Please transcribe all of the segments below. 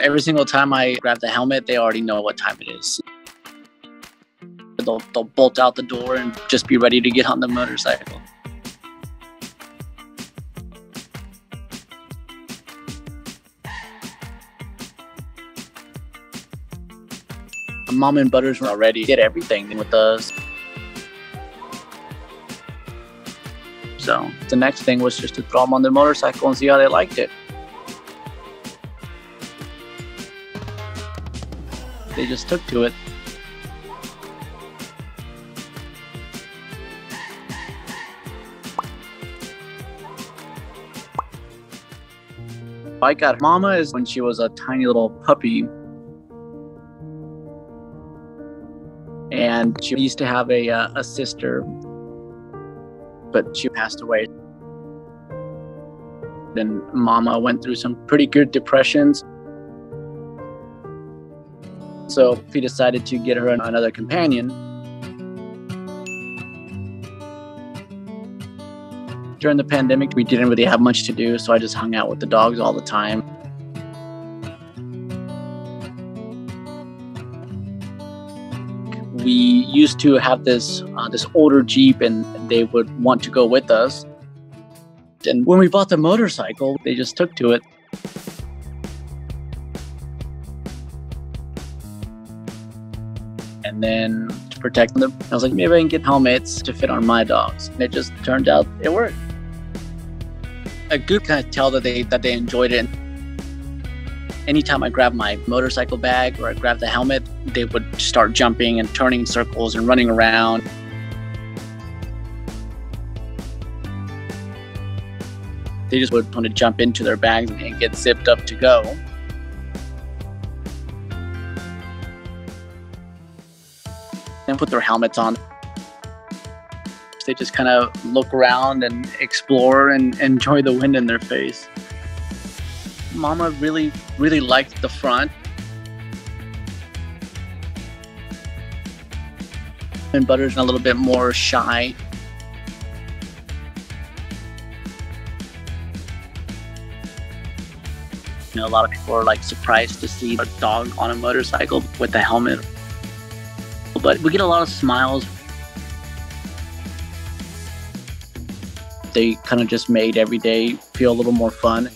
Every single time I grab the helmet, they already know what time it is. They'll bolt out the door and just be ready to get on the motorcycle. Mom and Butters were already did everything with us. So the next thing was just to throw them on their motorcycle and see how they liked it. They just took to it. I got Mama is when she was a tiny little puppy. And she used to have a sister, but she passed away. Then Mama went through some pretty good depressions. So we decided to get her another companion. During the pandemic, we didn't really have much to do, so I just hung out with the dogs all the time. We used to have this older Jeep, and they would want to go with us. And when we bought the motorcycle, they just took to it. And then to protect them, I was like, maybe I can get helmets to fit on my dogs. And it just turned out it worked. I could kind of tell that they enjoyed it. Anytime I grabbed my motorcycle bag or I grabbed the helmet, they would start jumping and turning in circles and running around. They just would want to jump into their bags and get zipped up to go. And put their helmets on. They just kind of look around and explore and enjoy the wind in their face. Mama really liked the front. And Butter's a little bit more shy. You know, a lot of people are like surprised to see a dog on a motorcycle with a helmet. But we get a lot of smiles. They kind of just made every day feel a little more fun.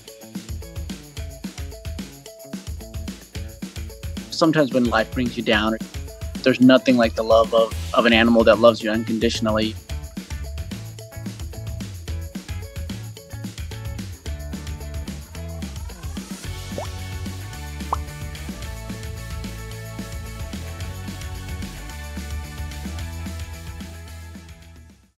Sometimes when life brings you down, there's nothing like the love of an animal that loves you unconditionally.